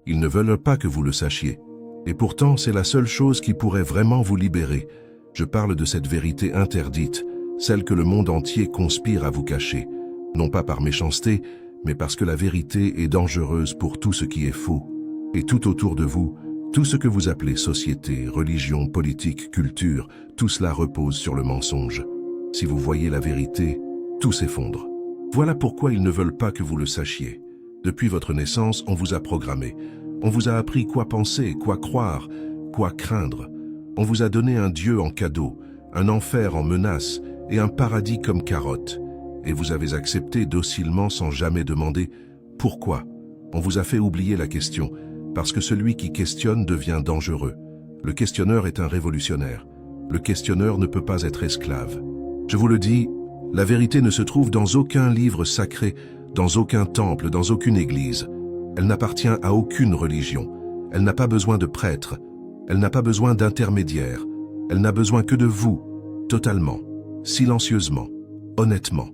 Ils ne veulent pas que vous le sachiez. Et pourtant, c'est la seule chose qui pourrait vraiment vous libérer. Je parle de cette vérité interdite, celle que le monde entier conspire à vous cacher, non pas par méchanceté, mais parce que la vérité est dangereuse pour tout ce qui est faux. Et tout autour de vous, tout ce que vous appelez société, religion, politique, culture, tout cela repose sur le mensonge. Si vous voyez la vérité, tout s'effondre. Voilà pourquoi ils ne veulent pas que vous le sachiez. Depuis votre naissance, on vous a programmé. On vous a appris quoi penser, quoi croire, quoi craindre. On vous a donné un Dieu en cadeau, un enfer en menace et un paradis comme carotte. Et vous avez accepté docilement sans jamais demander pourquoi. On vous a fait oublier la question, parce que celui qui questionne devient dangereux. Le questionneur est un révolutionnaire. Le questionneur ne peut pas être esclave. Je vous le dis, la vérité ne se trouve dans aucun livre sacré, dans aucun temple, dans aucune église. Elle n'appartient à aucune religion. Elle n'a pas besoin de prêtres. Elle n'a pas besoin d'intermédiaires. Elle n'a besoin que de vous, totalement, silencieusement, honnêtement.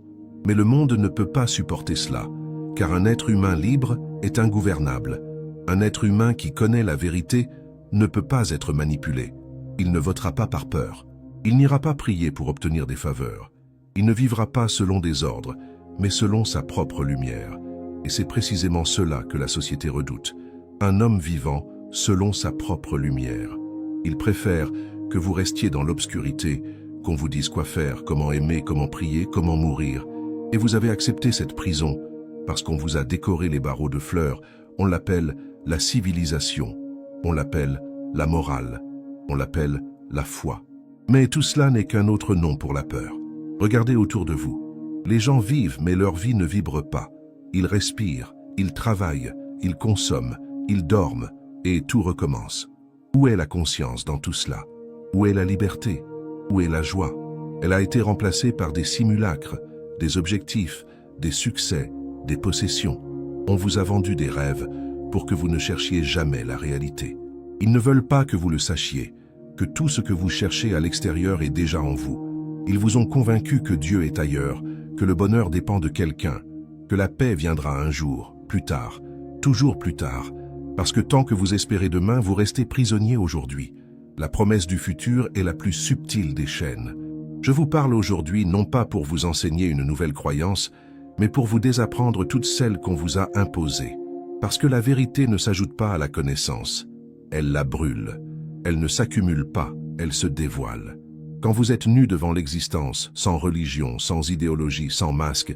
Mais le monde ne peut pas supporter cela, car un être humain libre est ingouvernable. Un être humain qui connaît la vérité ne peut pas être manipulé. Il ne votera pas par peur. Il n'ira pas prier pour obtenir des faveurs. Il ne vivra pas selon des ordres, mais selon sa propre lumière. Et c'est précisément cela que la société redoute. Un homme vivant selon sa propre lumière. Il préfère que vous restiez dans l'obscurité, qu'on vous dise quoi faire, comment aimer, comment prier, comment mourir. Et vous avez accepté cette prison parce qu'on vous a décoré les barreaux de fleurs. On l'appelle la civilisation, on l'appelle la morale, on l'appelle la foi. Mais tout cela n'est qu'un autre nom pour la peur. Regardez autour de vous. Les gens vivent, mais leur vie ne vibre pas. Ils respirent, ils travaillent, ils consomment, ils dorment, et tout recommence. Où est la conscience dans tout cela? Où est la liberté? Où est la joie? Elle a été remplacée par des simulacres, des objectifs, des succès, des possessions. On vous a vendu des rêves pour que vous ne cherchiez jamais la réalité. Ils ne veulent pas que vous le sachiez, que tout ce que vous cherchez à l'extérieur est déjà en vous. Ils vous ont convaincu que Dieu est ailleurs, que le bonheur dépend de quelqu'un, que la paix viendra un jour, plus tard, toujours plus tard, parce que tant que vous espérez demain, vous restez prisonnier aujourd'hui. La promesse du futur est la plus subtile des chaînes. Je vous parle aujourd'hui non pas pour vous enseigner une nouvelle croyance, mais pour vous désapprendre toutes celles qu'on vous a imposées. Parce que la vérité ne s'ajoute pas à la connaissance, elle la brûle. Elle ne s'accumule pas, elle se dévoile. Quand vous êtes nu devant l'existence, sans religion, sans idéologie, sans masque,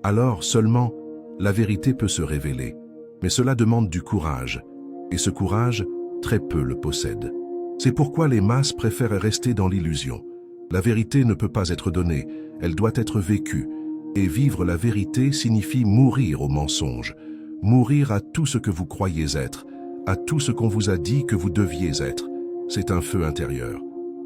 alors seulement la vérité peut se révéler. Mais cela demande du courage, et ce courage, très peu le possèdent. C'est pourquoi les masses préfèrent rester dans l'illusion. La vérité ne peut pas être donnée, elle doit être vécue. Et vivre la vérité signifie mourir au mensonge, mourir à tout ce que vous croyez être, à tout ce qu'on vous a dit que vous deviez être. C'est un feu intérieur.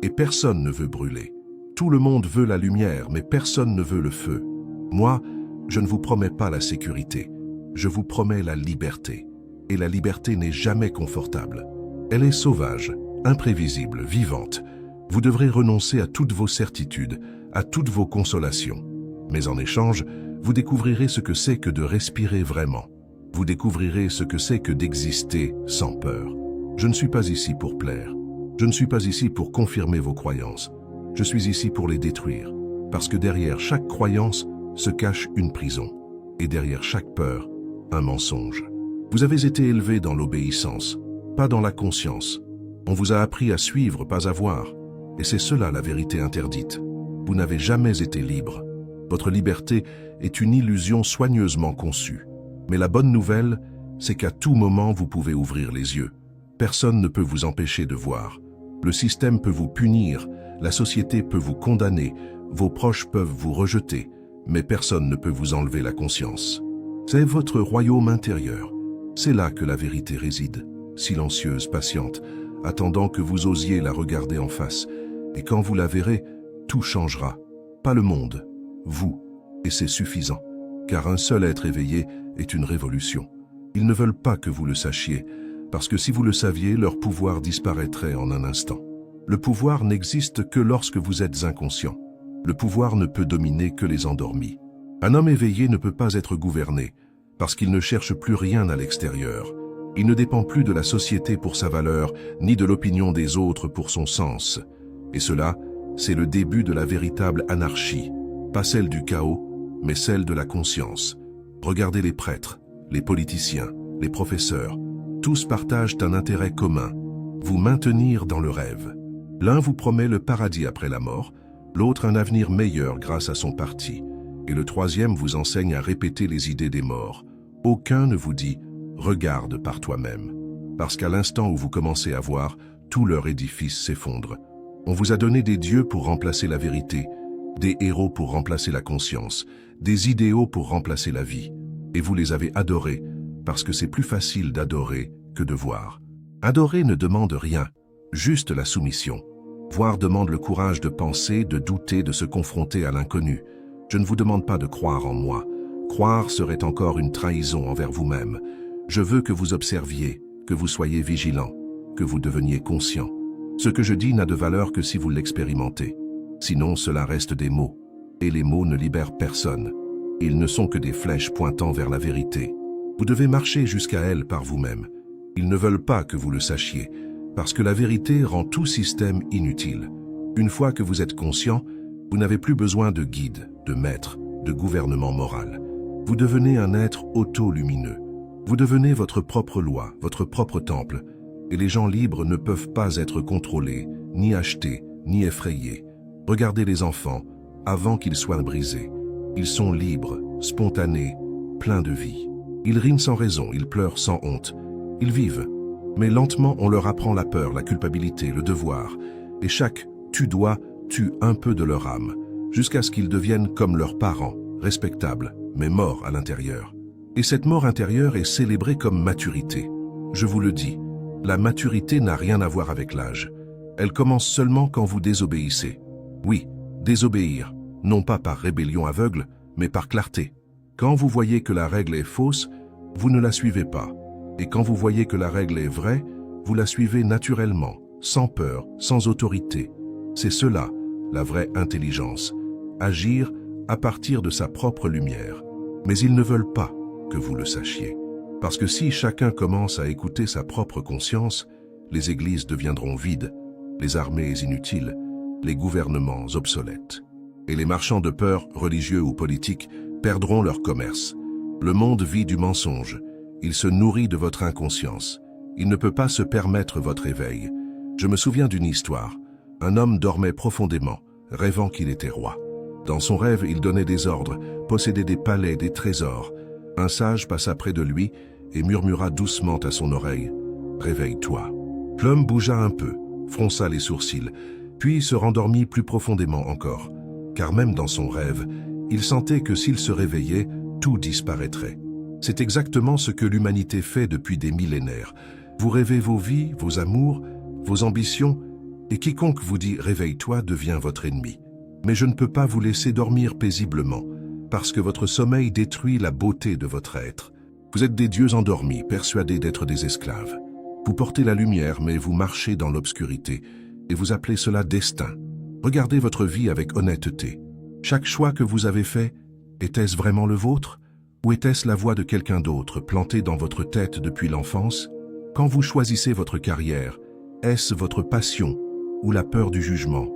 Et personne ne veut brûler. Tout le monde veut la lumière, mais personne ne veut le feu. Moi, je ne vous promets pas la sécurité. Je vous promets la liberté. Et la liberté n'est jamais confortable. Elle est sauvage, imprévisible, vivante. Vous devrez renoncer à toutes vos certitudes, à toutes vos consolations. Mais en échange, vous découvrirez ce que c'est que de respirer vraiment. Vous découvrirez ce que c'est que d'exister sans peur. Je ne suis pas ici pour plaire. Je ne suis pas ici pour confirmer vos croyances. Je suis ici pour les détruire. Parce que derrière chaque croyance se cache une prison. Et derrière chaque peur, un mensonge. Vous avez été élevé dans l'obéissance, pas dans la conscience. On vous a appris à suivre, pas à voir. Et c'est cela la vérité interdite. Vous n'avez jamais été libre. Votre liberté est une illusion soigneusement conçue. Mais la bonne nouvelle, c'est qu'à tout moment vous pouvez ouvrir les yeux. Personne ne peut vous empêcher de voir. Le système peut vous punir, la société peut vous condamner, vos proches peuvent vous rejeter, mais personne ne peut vous enlever la conscience. C'est votre royaume intérieur. C'est là que la vérité réside, silencieuse, patiente, attendant que vous osiez la regarder en face. Et quand vous la verrez, tout changera. Pas le monde, vous. Et c'est suffisant, car un seul être éveillé est une révolution. Ils ne veulent pas que vous le sachiez, parce que si vous le saviez, leur pouvoir disparaîtrait en un instant. Le pouvoir n'existe que lorsque vous êtes inconscient. Le pouvoir ne peut dominer que les endormis. Un homme éveillé ne peut pas être gouverné, parce qu'il ne cherche plus rien à l'extérieur. Il ne dépend plus de la société pour sa valeur, ni de l'opinion des autres pour son sens. Et cela, c'est le début de la véritable anarchie, pas celle du chaos, mais celle de la conscience. Regardez les prêtres, les politiciens, les professeurs, tous partagent un intérêt commun, vous maintenir dans le rêve. L'un vous promet le paradis après la mort, l'autre un avenir meilleur grâce à son parti, et le troisième vous enseigne à répéter les idées des morts. Aucun ne vous dit « regarde par toi-même », parce qu'à l'instant où vous commencez à voir, tout leur édifice s'effondre. On vous a donné des dieux pour remplacer la vérité, des héros pour remplacer la conscience, des idéaux pour remplacer la vie. Et vous les avez adorés, parce que c'est plus facile d'adorer que de voir. Adorer ne demande rien, juste la soumission. Voir demande le courage de penser, de douter, de se confronter à l'inconnu. Je ne vous demande pas de croire en moi. Croire serait encore une trahison envers vous-même. Je veux que vous observiez, que vous soyez vigilant, que vous deveniez conscient. Ce que je dis n'a de valeur que si vous l'expérimentez. Sinon, cela reste des mots. Et les mots ne libèrent personne. Ils ne sont que des flèches pointant vers la vérité. Vous devez marcher jusqu'à elle par vous-même. Ils ne veulent pas que vous le sachiez, parce que la vérité rend tout système inutile. Une fois que vous êtes conscient, vous n'avez plus besoin de guide, de maître, de gouvernement moral. Vous devenez un être auto-lumineux. Vous devenez votre propre loi, votre propre temple. Et les gens libres ne peuvent pas être contrôlés, ni achetés, ni effrayés. Regardez les enfants, avant qu'ils soient brisés. Ils sont libres, spontanés, pleins de vie. Ils riment sans raison, ils pleurent sans honte. Ils vivent. Mais lentement, on leur apprend la peur, la culpabilité, le devoir. Et chaque « tu dois » tue un peu de leur âme, jusqu'à ce qu'ils deviennent comme leurs parents, respectables, mais morts à l'intérieur. Et cette mort intérieure est célébrée comme maturité. Je vous le dis, la maturité n'a rien à voir avec l'âge. Elle commence seulement quand vous désobéissez. Oui, désobéir, non pas par rébellion aveugle, mais par clarté. Quand vous voyez que la règle est fausse, vous ne la suivez pas. Et quand vous voyez que la règle est vraie, vous la suivez naturellement, sans peur, sans autorité. C'est cela, la vraie intelligence. Agir à partir de sa propre lumière. Mais ils ne veulent pas que vous le sachiez. Parce que si chacun commence à écouter sa propre conscience, les églises deviendront vides, les armées inutiles, les gouvernements obsolètes. Et les marchands de peur, religieux ou politiques, perdront leur commerce. Le monde vit du mensonge. Il se nourrit de votre inconscience. Il ne peut pas se permettre votre éveil. Je me souviens d'une histoire. Un homme dormait profondément, rêvant qu'il était roi. Dans son rêve, il donnait des ordres, possédait des palais, des trésors. Un sage passa près de lui et murmura doucement à son oreille « Réveille-toi ». L'homme bougea un peu, fronça les sourcils, puis se rendormit plus profondément encore, car même dans son rêve, il sentait que s'il se réveillait, tout disparaîtrait. C'est exactement ce que l'humanité fait depuis des millénaires. Vous rêvez vos vies, vos amours, vos ambitions, et quiconque vous dit « réveille-toi » devient votre ennemi. Mais je ne peux pas vous laisser dormir paisiblement, parce que votre sommeil détruit la beauté de votre être. Vous êtes des dieux endormis, persuadés d'être des esclaves. Vous portez la lumière, mais vous marchez dans l'obscurité, et vous appelez cela destin. Regardez votre vie avec honnêteté. Chaque choix que vous avez fait, était-ce vraiment le vôtre? Ou était-ce la voix de quelqu'un d'autre, plantée dans votre tête depuis l'enfance? Quand vous choisissez votre carrière, est-ce votre passion ou la peur du jugement?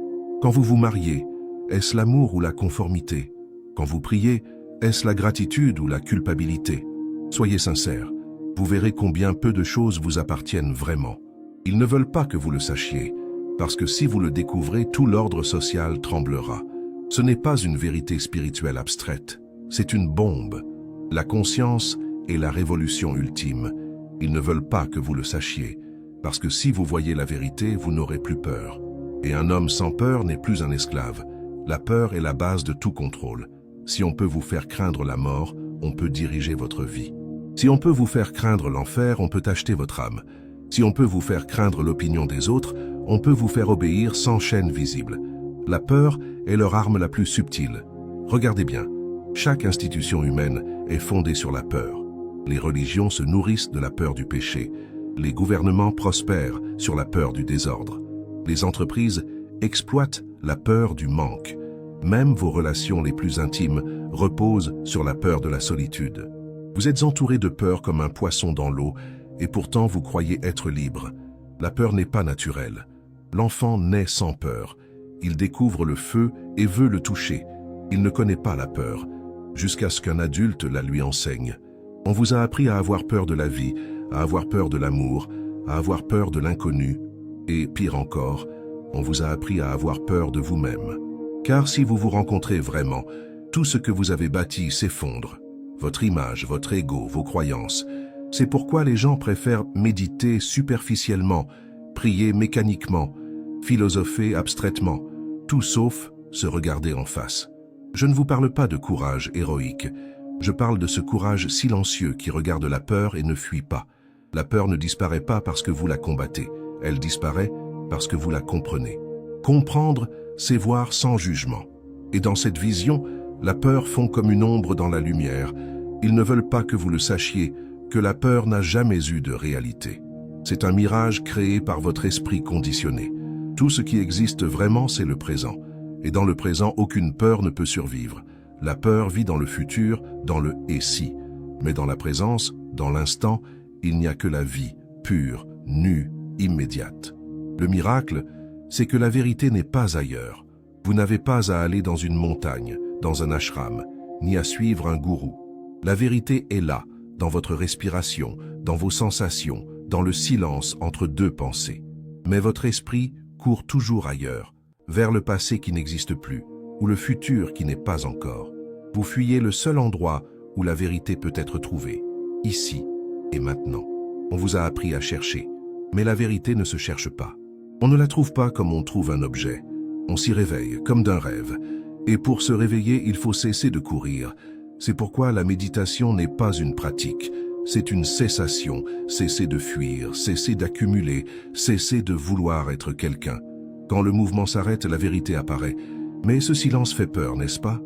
Quand vous vous mariez, est-ce l'amour ou la conformité? Quand vous priez, est-ce la gratitude ou la culpabilité? Soyez sincères, vous verrez combien peu de choses vous appartiennent vraiment. Ils ne veulent pas que vous le sachiez, parce que si vous le découvrez, tout l'ordre social tremblera. Ce n'est pas une vérité spirituelle abstraite, c'est une bombe. La conscience est la révolution ultime. Ils ne veulent pas que vous le sachiez, parce que si vous voyez la vérité, vous n'aurez plus peur. Et un homme sans peur n'est plus un esclave. La peur est la base de tout contrôle. Si on peut vous faire craindre la mort, on peut diriger votre vie. Si on peut vous faire craindre l'enfer, on peut acheter votre âme. Si on peut vous faire craindre l'opinion des autres, on peut vous faire obéir sans chaîne visible. La peur est leur arme la plus subtile. Regardez bien, chaque institution humaine est fondée sur la peur. Les religions se nourrissent de la peur du péché. Les gouvernements prospèrent sur la peur du désordre. Les entreprises exploitent la peur du manque. Même vos relations les plus intimes reposent sur la peur de la solitude. Vous êtes entouré de peur comme un poisson dans l'eau et pourtant vous croyez être libre. La peur n'est pas naturelle. L'enfant naît sans peur. Il découvre le feu et veut le toucher. Il ne connaît pas la peur, jusqu'à ce qu'un adulte la lui enseigne. On vous a appris à avoir peur de la vie, à avoir peur de l'amour, à avoir peur de l'inconnu, et pire encore, on vous a appris à avoir peur de vous-même. Car si vous vous rencontrez vraiment, tout ce que vous avez bâti s'effondre. Votre image, votre ego, vos croyances. C'est pourquoi les gens préfèrent méditer superficiellement, prier mécaniquement, philosopher abstraitement, tout sauf se regarder en face. Je ne vous parle pas de courage héroïque, je parle de ce courage silencieux qui regarde la peur et ne fuit pas. La peur ne disparaît pas parce que vous la combattez, elle disparaît parce que vous la comprenez. Comprendre, c'est voir sans jugement. Et dans cette vision, la peur fond comme une ombre dans la lumière. Ils ne veulent pas que vous le sachiez, que la peur n'a jamais eu de réalité. C'est un mirage créé par votre esprit conditionné. Tout ce qui existe vraiment, c'est le présent. Et dans le présent, aucune peur ne peut survivre. La peur vit dans le futur, dans le « et si ». Mais dans la présence, dans l'instant, il n'y a que la vie, pure, nue, immédiate. Le miracle, c'est que la vérité n'est pas ailleurs. Vous n'avez pas à aller dans une montagne, dans un ashram, ni à suivre un gourou. La vérité est là, dans votre respiration, dans vos sensations, dans le silence entre deux pensées. Mais votre esprit court toujours ailleurs, vers le passé qui n'existe plus, ou le futur qui n'est pas encore. Vous fuyez le seul endroit où la vérité peut être trouvée, ici et maintenant. On vous a appris à chercher, mais la vérité ne se cherche pas. On ne la trouve pas comme on trouve un objet. On s'y réveille, comme d'un rêve. Et pour se réveiller, il faut cesser de courir. C'est pourquoi la méditation n'est pas une pratique. C'est une cessation, cesser de fuir, cesser d'accumuler, cesser de vouloir être quelqu'un. Quand le mouvement s'arrête, la vérité apparaît. Mais ce silence fait peur, n'est-ce pas?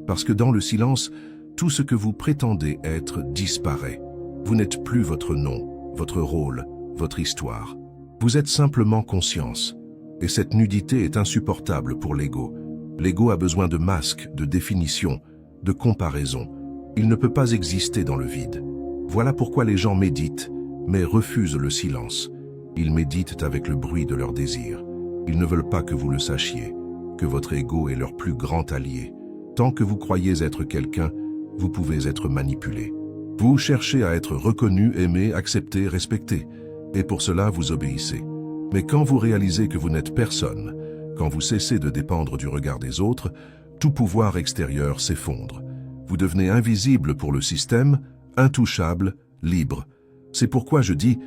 Parce que dans le silence, tout ce que vous prétendez être disparaît. Vous n'êtes plus votre nom, votre rôle, votre histoire. Vous êtes simplement conscience. Et cette nudité est insupportable pour l'ego. L'ego a besoin de masques, de définitions, de comparaisons. Il ne peut pas exister dans le vide. Voilà pourquoi les gens méditent, mais refusent le silence. Ils méditent avec le bruit de leurs désirs. Ils ne veulent pas que vous le sachiez, que votre ego est leur plus grand allié. Tant que vous croyez être quelqu'un, vous pouvez être manipulé. Vous cherchez à être reconnu, aimé, accepté, respecté. Et pour cela, vous obéissez. Mais quand vous réalisez que vous n'êtes personne, quand vous cessez de dépendre du regard des autres, tout pouvoir extérieur s'effondre. Vous devenez invisible pour le système, intouchable, libre. C'est pourquoi je dis,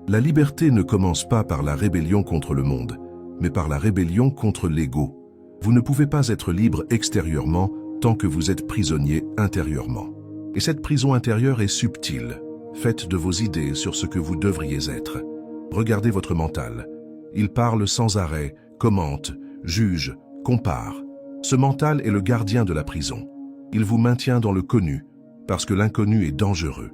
la liberté ne commence pas par la rébellion contre le monde, mais par la rébellion contre l'ego. Vous ne pouvez pas être libre extérieurement tant que vous êtes prisonnier intérieurement. Et cette prison intérieure est subtile, faite de vos idées sur ce que vous devriez être. Regardez votre mental. Il parle sans arrêt, commente, juge, compare. Ce mental est le gardien de la prison. Il vous maintient dans le connu, parce que l'inconnu est dangereux.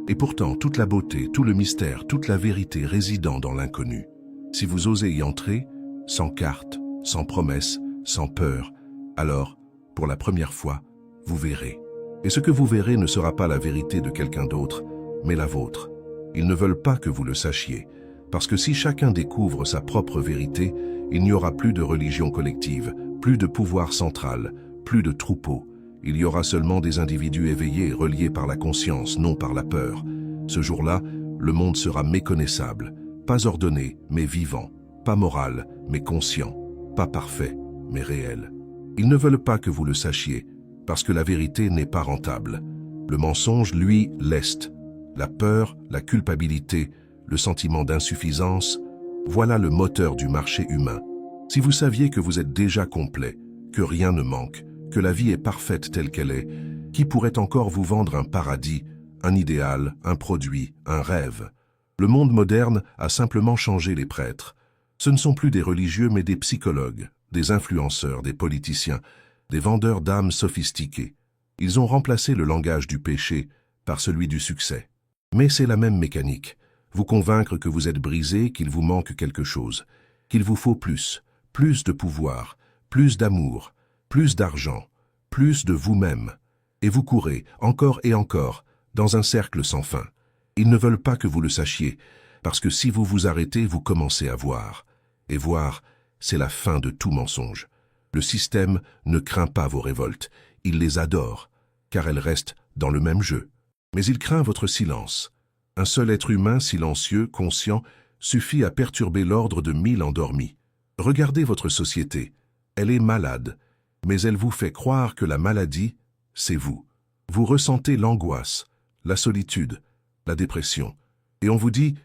Et pourtant, toute la beauté, tout le mystère, toute la vérité résidant dans l'inconnu. Si vous osez y entrer, sans carte, sans promesse, sans peur, alors, pour la première fois, vous verrez. Et ce que vous verrez ne sera pas la vérité de quelqu'un d'autre, mais la vôtre. Ils ne veulent pas que vous le sachiez, parce que si chacun découvre sa propre vérité, il n'y aura plus de religion collective, plus de pouvoir central, plus de troupeau. Il y aura seulement des individus éveillés, reliés par la conscience, non par la peur. Ce jour-là, le monde sera méconnaissable, pas ordonné, mais vivant, pas moral, mais conscient, pas parfait, mais réel. Ils ne veulent pas que vous le sachiez, parce que la vérité n'est pas rentable. Le mensonge, lui, leste. La peur, la culpabilité, le sentiment d'insuffisance, voilà le moteur du marché humain. Si vous saviez que vous êtes déjà complet, que rien ne manque, que la vie est parfaite telle qu'elle est, qui pourrait encore vous vendre un paradis, un idéal, un produit, un rêve? Le monde moderne a simplement changé les prêtres. Ce ne sont plus des religieux mais des psychologues, des influenceurs, des politiciens, des vendeurs d'âmes sophistiqués. Ils ont remplacé le langage du péché par celui du succès. Mais c'est la même mécanique. Vous convaincre que vous êtes brisé, qu'il vous manque quelque chose, qu'il vous faut plus de pouvoir, plus d'amour, plus d'argent, plus de vous-même. Et vous courez, encore et encore, dans un cercle sans fin. Ils ne veulent pas que vous le sachiez, parce que si vous vous arrêtez, vous commencez à voir. Et voir, c'est la fin de tout mensonge. Le système ne craint pas vos révoltes, il les adore, car elles restent dans le même jeu. Mais il craint votre silence. Un seul être humain silencieux, conscient, suffit à perturber l'ordre de 1000 endormis. Regardez votre société. Elle est malade, mais elle vous fait croire que la maladie, c'est vous. Vous ressentez l'angoisse, la solitude, la dépression. Et on vous dit,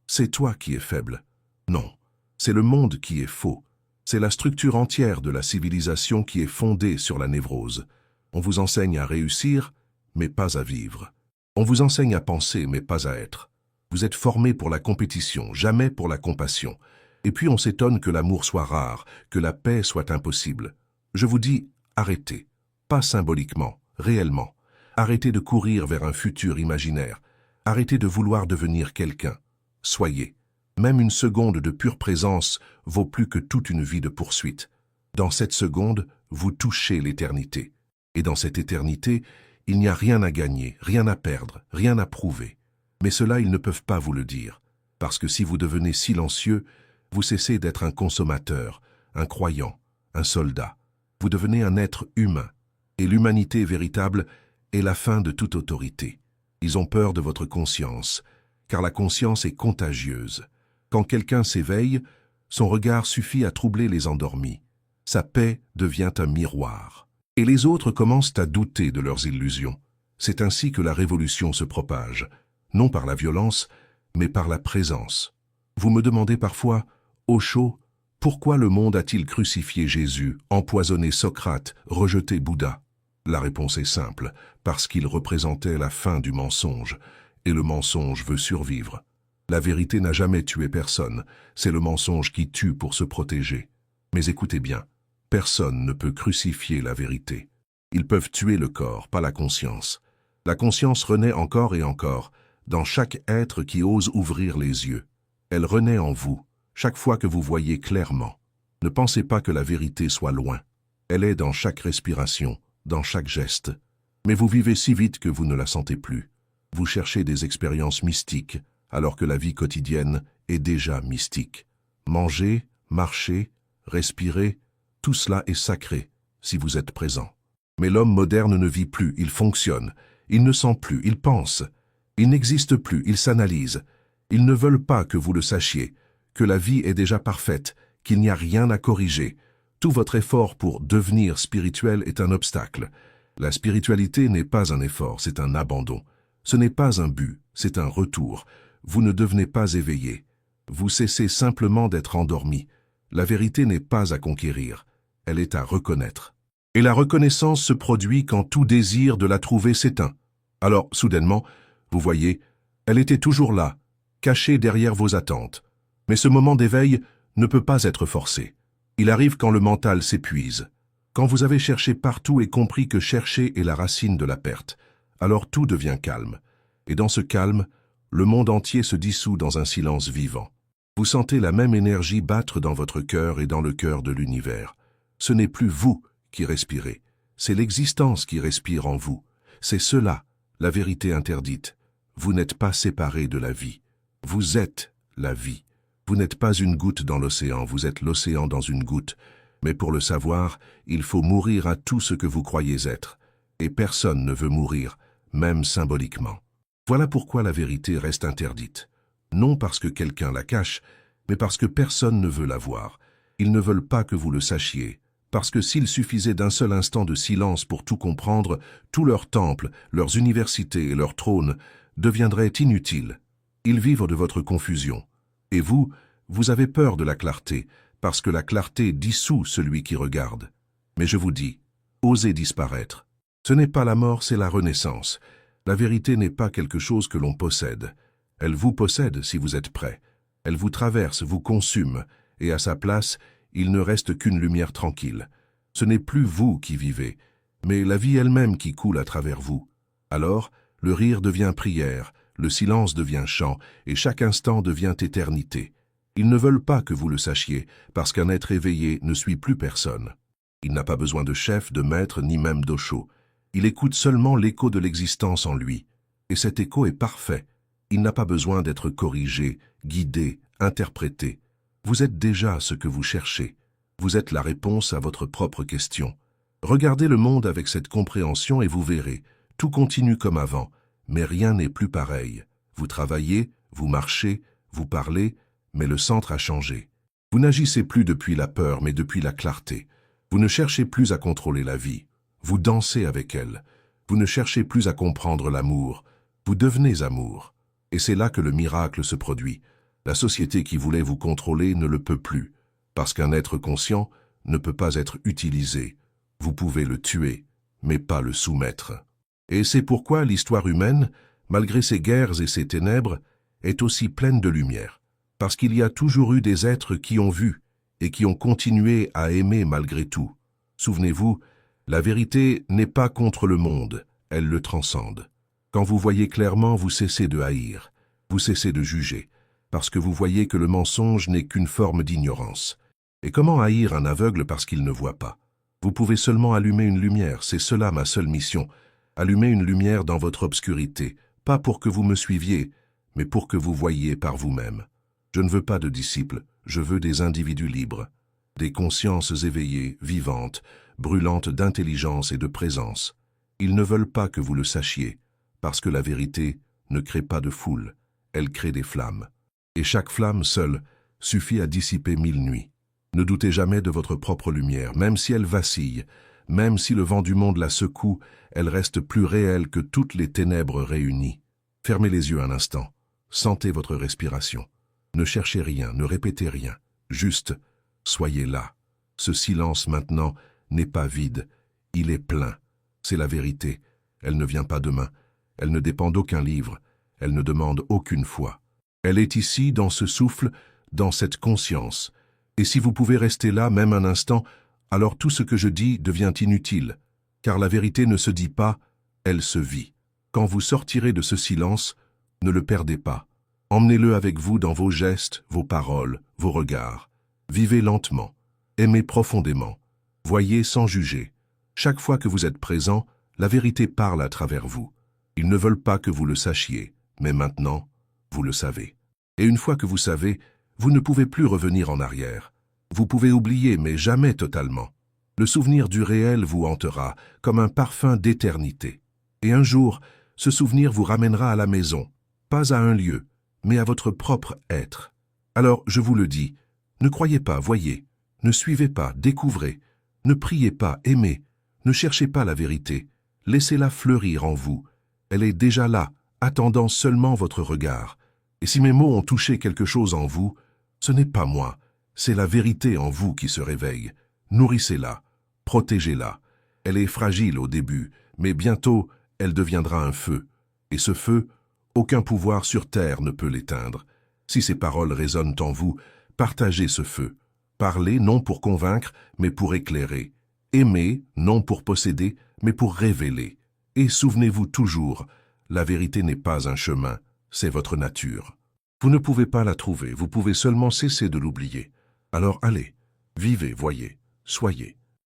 c'est toi qui es faible. Non, c'est le monde qui est faux. C'est la structure entière de la civilisation qui est fondée sur la névrose. On vous enseigne à réussir, mais pas à vivre. On vous enseigne à penser, mais pas à être. Vous êtes formé pour la compétition, jamais pour la compassion. Et puis on s'étonne que l'amour soit rare, que la paix soit impossible. Je vous dis, arrêtez. Pas symboliquement, réellement. Arrêtez de courir vers un futur imaginaire. Arrêtez de vouloir devenir quelqu'un. Soyez. Même une seconde de pure présence vaut plus que toute une vie de poursuite. Dans cette seconde, vous touchez l'éternité. Et dans cette éternité, il n'y a rien à gagner, rien à perdre, rien à prouver. Mais cela, ils ne peuvent pas vous le dire. Parce que si vous devenez silencieux, vous cessez d'être un consommateur, un croyant, un soldat. Vous devenez un être humain. Et l'humanité véritable est la fin de toute autorité. Ils ont peur de votre conscience, car la conscience est contagieuse. Quand quelqu'un s'éveille, son regard suffit à troubler les endormis. Sa paix devient un miroir. Et les autres commencent à douter de leurs illusions. C'est ainsi que la révolution se propage, non par la violence, mais par la présence. Vous me demandez parfois, au chaud, pourquoi le monde a-t-il crucifié Jésus, empoisonné Socrate, rejeté Bouddha? La réponse est simple, parce qu'il représentait la fin du mensonge, et le mensonge veut survivre. La vérité n'a jamais tué personne, c'est le mensonge qui tue pour se protéger. Mais écoutez bien, personne ne peut crucifier la vérité. Ils peuvent tuer le corps, pas la conscience. La conscience renaît encore et encore, dans chaque être qui ose ouvrir les yeux. Elle renaît en vous, chaque fois que vous voyez clairement. Ne pensez pas que la vérité soit loin. Elle est dans chaque respiration, dans chaque geste. Mais vous vivez si vite que vous ne la sentez plus. Vous cherchez des expériences mystiques, alors que la vie quotidienne est déjà mystique. Manger, marcher, respirer, tout cela est sacré, si vous êtes présent. Mais l'homme moderne ne vit plus, il fonctionne. Il ne sent plus, il pense. Il n'existe plus, il s'analyse. Ils ne veulent pas que vous le sachiez, que la vie est déjà parfaite, qu'il n'y a rien à corriger. Tout votre effort pour devenir spirituel est un obstacle. La spiritualité n'est pas un effort, c'est un abandon. Ce n'est pas un but, c'est un retour. Vous ne devenez pas éveillé. Vous cessez simplement d'être endormi. La vérité n'est pas à conquérir, elle est à reconnaître. Et la reconnaissance se produit quand tout désir de la trouver s'éteint. Alors, soudainement, vous voyez, elle était toujours là, cachée derrière vos attentes. Mais ce moment d'éveil ne peut pas être forcé. Il arrive quand le mental s'épuise. Quand vous avez cherché partout et compris que chercher est la racine de la perte, alors tout devient calme. Et dans ce calme, le monde entier se dissout dans un silence vivant. Vous sentez la même énergie battre dans votre cœur et dans le cœur de l'univers. Ce n'est plus vous qui respirez, c'est l'existence qui respire en vous. C'est cela, la vérité interdite. Vous n'êtes pas séparé de la vie. Vous êtes la vie. Vous n'êtes pas une goutte dans l'océan, vous êtes l'océan dans une goutte. Mais pour le savoir, il faut mourir à tout ce que vous croyez être. Et personne ne veut mourir, même symboliquement. Voilà pourquoi la vérité reste interdite. Non parce que quelqu'un la cache, mais parce que personne ne veut la voir. Ils ne veulent pas que vous le sachiez. Parce que s'il suffisait d'un seul instant de silence pour tout comprendre, tous leurs temples, leurs universités et leurs trônes deviendraient inutiles. Ils vivent de votre confusion. Et vous, vous avez peur de la clarté, parce que la clarté dissout celui qui regarde. Mais je vous dis, osez disparaître. Ce n'est pas la mort, c'est la renaissance. La vérité n'est pas quelque chose que l'on possède. Elle vous possède si vous êtes prêt. Elle vous traverse, vous consume, et à sa place, il ne reste qu'une lumière tranquille. Ce n'est plus vous qui vivez, mais la vie elle-même qui coule à travers vous. Alors, le rire devient prière, le silence devient chant, et chaque instant devient éternité. Ils ne veulent pas que vous le sachiez, parce qu'un être éveillé ne suit plus personne. Il n'a pas besoin de chef, de maître, ni même d'Osho. Il écoute seulement l'écho de l'existence en lui. Et cet écho est parfait. Il n'a pas besoin d'être corrigé, guidé, interprété. Vous êtes déjà ce que vous cherchez. Vous êtes la réponse à votre propre question. Regardez le monde avec cette compréhension et vous verrez, tout continue comme avant, mais rien n'est plus pareil. Vous travaillez, vous marchez, vous parlez, mais le centre a changé. Vous n'agissez plus depuis la peur, mais depuis la clarté. Vous ne cherchez plus à contrôler la vie. Vous dansez avec elle. Vous ne cherchez plus à comprendre l'amour. Vous devenez amour. Et c'est là que le miracle se produit. La société qui voulait vous contrôler ne le peut plus, parce qu'un être conscient ne peut pas être utilisé. Vous pouvez le tuer, mais pas le soumettre. Et c'est pourquoi l'histoire humaine, malgré ses guerres et ses ténèbres, est aussi pleine de lumière. Parce qu'il y a toujours eu des êtres qui ont vu et qui ont continué à aimer malgré tout. Souvenez-vous, la vérité n'est pas contre le monde, elle le transcende. Quand vous voyez clairement, vous cessez de haïr, vous cessez de juger, parce que vous voyez que le mensonge n'est qu'une forme d'ignorance. Et comment haïr un aveugle parce qu'il ne voit pas? Vous pouvez seulement allumer une lumière, c'est cela ma seule mission. Allumer une lumière dans votre obscurité, pas pour que vous me suiviez, mais pour que vous voyiez par vous-même. Je ne veux pas de disciples, je veux des individus libres, des consciences éveillées, vivantes, brûlantes d'intelligence et de présence. Ils ne veulent pas que vous le sachiez, parce que la vérité ne crée pas de foule, elle crée des flammes. Et chaque flamme seule suffit à dissiper 1000 nuits. Ne doutez jamais de votre propre lumière, même si elle vacille, même si le vent du monde la secoue, elle reste plus réelle que toutes les ténèbres réunies. Fermez les yeux un instant, sentez votre respiration. Ne cherchez rien, ne répétez rien, juste soyez là. Ce silence maintenant n'est pas vide, il est plein. C'est la vérité, elle ne vient pas demain, elle ne dépend d'aucun livre, elle ne demande aucune foi. Elle est ici, dans ce souffle, dans cette conscience. Et si vous pouvez rester là même un instant, alors tout ce que je dis devient inutile, car la vérité ne se dit pas, elle se vit. Quand vous sortirez de ce silence, ne le perdez pas. Emmenez-le avec vous dans vos gestes, vos paroles, vos regards. Vivez lentement, aimez profondément, voyez sans juger. Chaque fois que vous êtes présent, la vérité parle à travers vous. Ils ne veulent pas que vous le sachiez, mais maintenant, vous le savez. Et une fois que vous savez, vous ne pouvez plus revenir en arrière. Vous pouvez oublier, mais jamais totalement. Le souvenir du réel vous hantera, comme un parfum d'éternité. Et un jour, ce souvenir vous ramènera à la maison, pas à un lieu, mais à votre propre être. Alors, je vous le dis, ne croyez pas, voyez, ne suivez pas, découvrez, ne priez pas, aimez, ne cherchez pas la vérité, laissez-la fleurir en vous. Elle est déjà là, attendant seulement votre regard. Et si mes mots ont touché quelque chose en vous, ce n'est pas moi, c'est la vérité en vous qui se réveille. Nourrissez-la, protégez-la. Elle est fragile au début, mais bientôt, elle deviendra un feu. Et ce feu, aucun pouvoir sur terre ne peut l'éteindre. Si ces paroles résonnent en vous, partagez ce feu. Parlez non pour convaincre, mais pour éclairer. Aimez non pour posséder, mais pour révéler. Et souvenez-vous toujours, la vérité n'est pas un chemin, c'est votre nature. Vous ne pouvez pas la trouver, vous pouvez seulement cesser de l'oublier. Alors allez, vivez, voyez, soyez.